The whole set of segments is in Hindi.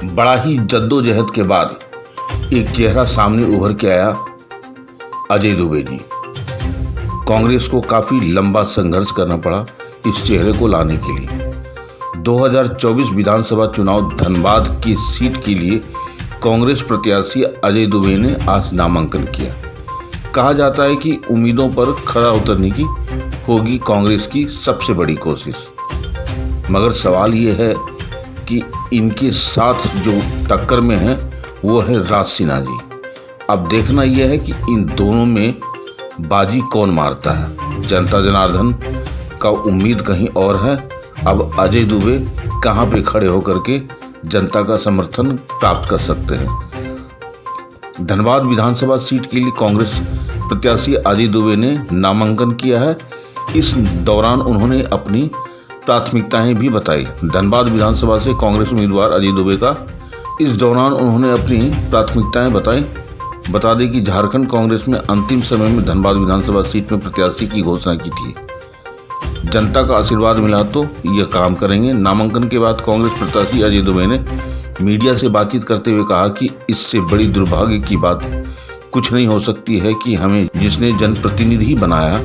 बड़ा ही जद्दोजहद के बाद एक चेहरा सामने उभर के आया, अजय दुबे जी। कांग्रेस को काफी लंबा संघर्ष करना पड़ा इस चेहरे को लाने के लिए। 2024 विधानसभा चुनाव धनबाद की सीट के लिए कांग्रेस प्रत्याशी अजय दुबे ने आज नामांकन किया। कहा जाता है कि उम्मीदों पर खरा उतरने की होगी कांग्रेस की सबसे बड़ी कोशिश। मगर सवाल ये है कि इनके साथ जो टक्कर में है वो है राज सिन्हा जी। अब देखना यह है कि इन दोनों में बाजी कौन मारता है। जनता जनार्दन का उम्मीद कहीं और है। अब अजय दुबे कहां पे खड़े होकर के जनता का समर्थन प्राप्त कर सकते हैं। धनबाद विधानसभा सीट के लिए कांग्रेस प्रत्याशी अजय दुबे ने नामांकन किया है। इस दौरान उन्होंने अपनी प्राथमिकताएं भी बताई। धनबाद विधानसभा से कांग्रेस उम्मीदवार अजय दुबे का इस दौरान उन्होंने अपनी प्राथमिकताएं बताई। बता दें कि झारखंड कांग्रेस में अंतिम समय में धनबाद विधानसभा सीट में प्रत्याशी की घोषणा की थी। जनता का आशीर्वाद मिला तो यह काम करेंगे। नामांकन के बाद कांग्रेस प्रत्याशी अजय दुबे ने मीडिया से बातचीत करते हुए कहा कि इससे बड़ी दुर्भाग्य की बात कुछ नहीं हो सकती है कि हमें जिसने जनप्रतिनिधि बनाया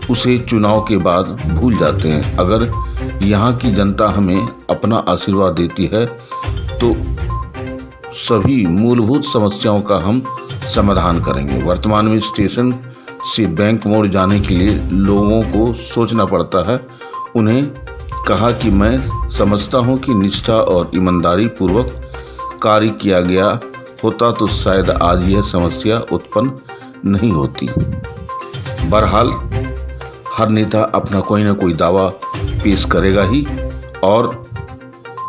उसे चुनाव के बाद भूल जाते हैं। अगर यहाँ की जनता हमें अपना आशीर्वाद देती है तो सभी मूलभूत समस्याओं का हम समाधान करेंगे। वर्तमान में स्टेशन से बैंक मोड़ जाने के लिए लोगों को सोचना पड़ता है। उन्हें कहा कि मैं समझता हूं कि निष्ठा और ईमानदारी पूर्वक कार्य किया गया होता तो शायद आज यह समस्या उत्पन्न नहीं होती। बहरहाल हर नेता अपना कोई ना कोई दावा पेश करेगा ही, और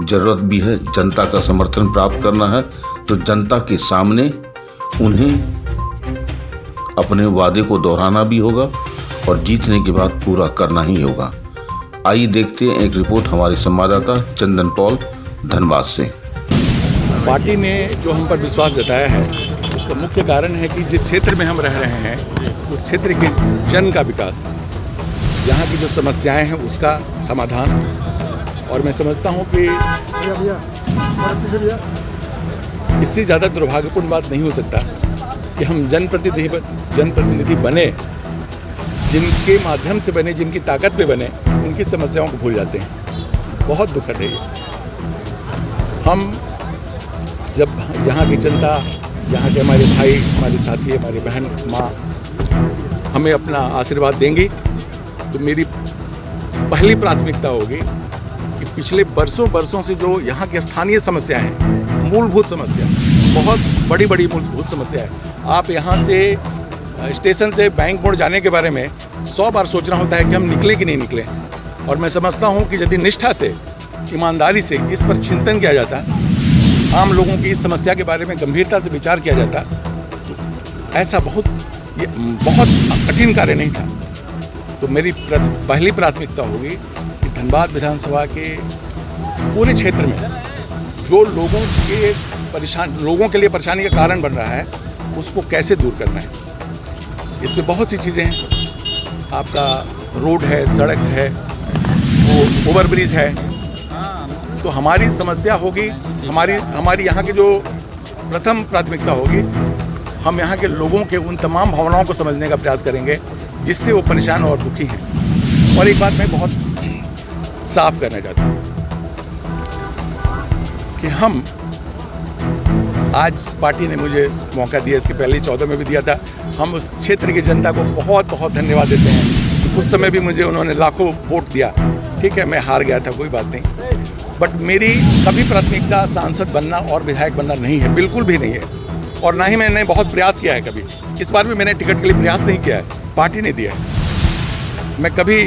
जरूरत भी है जनता का समर्थन प्राप्त करना है तो जनता के सामने उन्हें अपने वादे को दोहराना भी होगा और जीतने के बाद पूरा करना ही होगा। आइए देखते हैं एक रिपोर्ट हमारे संवाददाता चंदन पॉल धनबाद से। पार्टी ने जो हम पर विश्वास जताया है उसका मुख्य कारण है कि जिस क्षेत्र में हम रह रहे हैं उस क्षेत्र के जन का विकास, यहाँ की जो समस्याएं हैं उसका समाधान। और मैं समझता हूँ कि इससे ज़्यादा दुर्भाग्यपूर्ण बात नहीं हो सकता कि हम जनप्रतिनिधि बने, जिनके माध्यम से बने, जिनकी ताकत पे बने, उनकी समस्याओं को भूल जाते हैं। बहुत दुखद है ये। हम जब यहाँ की जनता, यहाँ के हमारे भाई, हमारे साथी, हमारी बहन, माँ हमें अपना आशीर्वाद देंगी तो मेरी पहली प्राथमिकता होगी कि पिछले बरसों से जो यहाँ की स्थानीय समस्याएं हैं, मूलभूत समस्या, बहुत बड़ी मूलभूत समस्या है। आप यहाँ से स्टेशन से बैंक मोड़ जाने के बारे में 100 बार सोचना होता है कि हम निकले कि नहीं निकले। और मैं समझता हूँ कि यदि निष्ठा से, ईमानदारी से इस पर चिंतन किया जाता, आम लोगों की इस समस्या के बारे में गंभीरता से विचार किया जाता तो ऐसा बहुत कठिन कार्य नहीं था। तो मेरी पहली प्राथमिकता होगी कि धनबाद विधानसभा के पूरे क्षेत्र में जो लोगों के लिए परेशानी का कारण बन रहा है उसको कैसे दूर करना है। इस पे बहुत सी चीज़ें हैं। आपका रोड है, सड़क है, वो ओवरब्रिज है। तो हमारी समस्या होगी, हमारी यहाँ की जो प्रथम प्राथमिकता होगी, हम यहाँ के लोगों के उन तमाम भावनाओं को समझने का प्रयास करेंगे जिससे वो परेशान और दुखी हैं। और एक बात मैं बहुत साफ करना चाहता हूँ कि हम आज पार्टी ने मुझे मौका दिया, इसके पहले 14 में भी दिया था। हम उस क्षेत्र की जनता को बहुत धन्यवाद देते हैं। उस समय भी मुझे उन्होंने लाखों वोट दिया। ठीक है, मैं हार गया था, कोई बात नहीं। बट मेरी कभी प्राथमिकता सांसद बनना और विधायक बनना नहीं है, बिल्कुल भी नहीं है। और ना ही मैंने बहुत प्रयास किया है कभी। इस बार भी मैंने टिकट के लिए प्रयास नहीं किया है, पार्टी ने दिया है। मैं कभी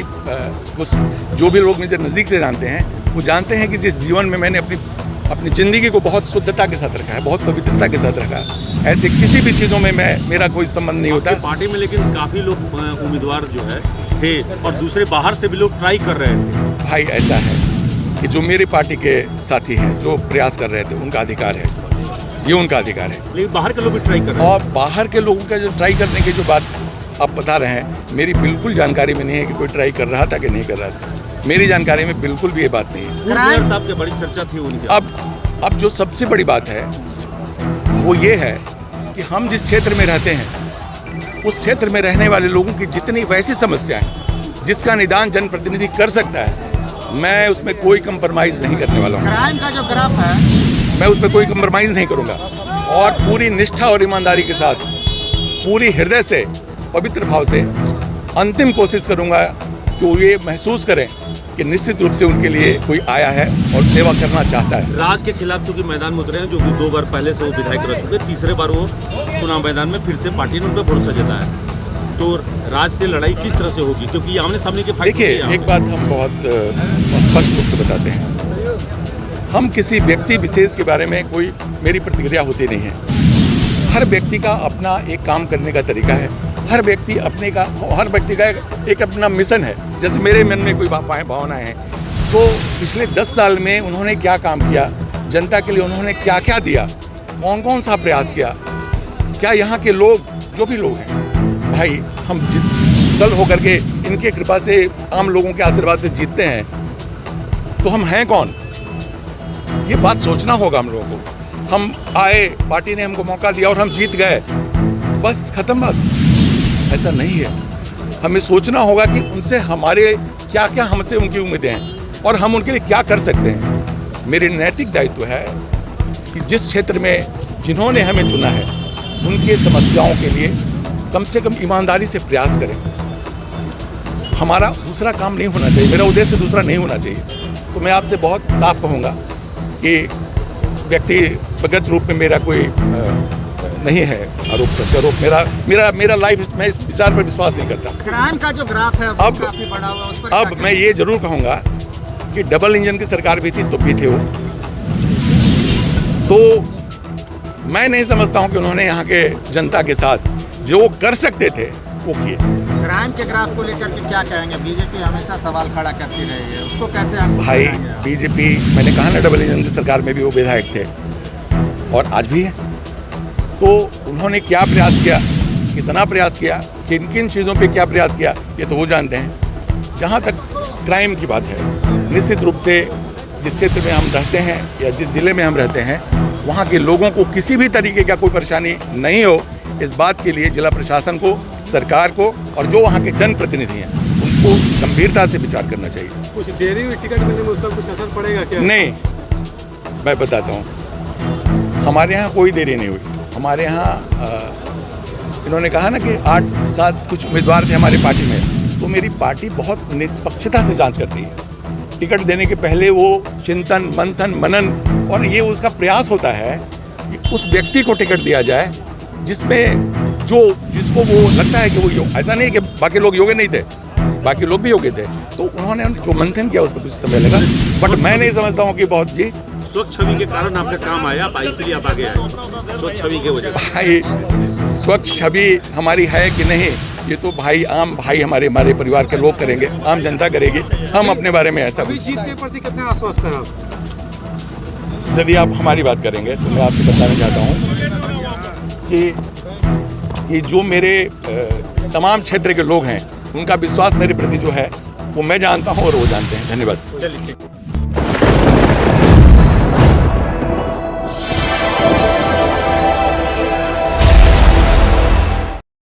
जो भी लोग मुझे नज़दीक से जानते हैं वो जानते हैं कि जिस जीवन में मैंने अपनी ज़िंदगी को बहुत शुद्धता के साथ रखा है, बहुत पवित्रता के साथ रखा है, ऐसे किसी भी चीज़ों में मेरा कोई संबंध नहीं होता पार्टी में। लेकिन काफ़ी लोग उम्मीदवार जो है थे और दूसरे बाहर से भी लोग ट्राई कर रहे थे। भाई ऐसा है कि जो मेरी पार्टी के साथी हैं, जो प्रयास कर रहे थे, उनका अधिकार है, ये उनका अधिकार है। लेकिन बाहर के लोग भी ट्राई कर रहे हैं। और बाहर के लोगों का जो ट्राई करने की जो बात आप बता रहे हैं, मेरी बिल्कुल जानकारी में नहीं है कि कोई ट्राई कर रहा था कि नहीं कर रहा था। मेरी जानकारी में बिल्कुल भी ये बात नहीं है। साहब की बड़ी चर्चा थी उनकी। अब जो सबसे बड़ी बात है वो ये है कि हम जिस क्षेत्र में रहते हैं उस क्षेत्र में रहने वाले लोगों की जितनी वैसी समस्याएं जिसका निदान जनप्रतिनिधि कर सकता है, मैं उसमें कोई कंप्रोमाइज़ नहीं करने वाला हूँ। क्राइम का जो ग्राफ है, मैं उसमें कोई कंप्रोमाइज़ नहीं करूँगा और पूरी निष्ठा और ईमानदारी के साथ, पूरी हृदय से, पवित्र भाव से अंतिम कोशिश करूँगा कि वो ये महसूस करें कि निश्चित रूप से उनके लिए कोई आया है और सेवा करना चाहता है। राज के खिलाफ चूंकि मैदान में उतरे हैं, जो कि 2 बार पहले से वो विधायक रह चुके, तीसरे बार वो चुनाव मैदान में फिर से पार्टी ने उन पर भरोसा जताया है, तो राज से लड़ाई किस तरह से होगी? क्योंकि आमने सामने की फाइट। देखिए, एक बात हम बहुत स्पष्ट रूप से बताते हैं, हम किसी व्यक्ति विशेष के बारे में कोई मेरी प्रतिक्रिया होती नहीं है। हर व्यक्ति का अपना एक काम करने का तरीका है, हर व्यक्ति का एक अपना मिशन है। जैसे मेरे मन में कोई भावनाएं हैं, तो पिछले 10 साल में उन्होंने क्या काम किया, जनता के लिए उन्होंने क्या क्या दिया, कौन कौन सा प्रयास किया, क्या यहाँ के लोग, जो भी लोग हैं भाई, हम दल होकर के इनके कृपा से, आम लोगों के आशीर्वाद से जीतते हैं, तो हम हैं कौन? ये बात सोचना होगा हम लोगों को। हम आए, पार्टी ने हमको मौका दिया और हम जीत गए, बस खत्म बात। ऐसा नहीं है। हमें सोचना होगा कि उनसे हमारे क्या क्या, हमसे उनकी उम्मीदें हैं और हम उनके लिए क्या कर सकते हैं। मेरी नैतिक दायित्व है कि जिस क्षेत्र में जिन्होंने हमें चुना है उनके समस्याओं के लिए कम से कम ईमानदारी से प्रयास करें। हमारा दूसरा काम नहीं होना चाहिए, मेरा उद्देश्य दूसरा नहीं होना चाहिए। तो मैं आपसे बहुत साफ कहूँगा कि व्यक्तिगत रूप में मेरा कोई नहीं है आरोप। मेरा लाइफ, मैं इस विचार पर विश्वास नहीं करता। क्राइम का जो ग्राफ है वो काफी बड़ा हुआ, उस पर अब मैं ये जरूर कहूँगा कि डबल इंजन की सरकार भी थी तो भी थे वो, तो मैं नहीं समझता हूँ कि उन्होंने यहाँ के जनता के साथ जो कर सकते थे वो किए। क्राइम के ग्राफ को लेकर के क्या कहेंगे? बीजेपी हमेशा सवाल खड़ा करती रही है, उसको कैसे आप भाई बीजेपी, मैंने कहा ना, डबल इंजन की सरकार में भी वो विधायक थे और आज भी है। तो उन्होंने क्या प्रयास किया, कितना प्रयास किया, किन किन चीज़ों पे क्या प्रयास किया, ये तो वो जानते हैं। जहाँ तक क्राइम की बात है, निश्चित रूप से जिस क्षेत्र में हम रहते हैं या जिस ज़िले में हम रहते हैं, वहाँ के लोगों को किसी भी तरीके का कोई परेशानी नहीं हो, इस बात के लिए जिला प्रशासन को, सरकार को और जो वहाँ के जनप्रतिनिधि हैं उनको गंभीरता से विचार करना चाहिए। कुछ देरी हुई टिकट मिलने में उसका कुछ असर पड़ेगा क्या? नहीं, मैं बताता हूँ, हमारे यहाँ कोई देरी नहीं हुई। हमारे यहाँ इन्होंने कहा ना कि 8-7 कुछ उम्मीदवार थे हमारी पार्टी में, तो मेरी पार्टी बहुत निष्पक्षता से जांच करती है। टिकट देने के पहले वो चिंतन, मंथन, मनन और ये उसका प्रयास होता है कि उस व्यक्ति को टिकट दिया जाए जिसको वो लगता है कि वो ऐसा नहीं कि बाकी लोग योग्य नहीं थे, बाकी लोग भी योग्य थे, तो उन्होंने जो मंथन किया उस पर कुछ समय लगा, बट मैं नहीं समझता हूँ कि बहुत जी स्वच्छ छवि के कारण आपका काम आया, इसलिए आप आगे आए, स्वच्छ छवि के वजह से। भाई स्वच्छ छवि हमारी है कि नहीं, ये तो आम भाई हमारे परिवार के लोग करेंगे, आम जनता करेगी। हम अपने बारे में ऐसा अभी जीत के प्रति कितने आश्वस्त हैं आप? यदि आप हमारी बात करेंगे तो मैं आपसे बताना चाहता हूँ कि जो मेरे तमाम क्षेत्र के लोग हैं उनका विश्वास मेरे प्रति जो है वो मैं जानता हूँ और वो जानते हैं। धन्यवाद। चलिए।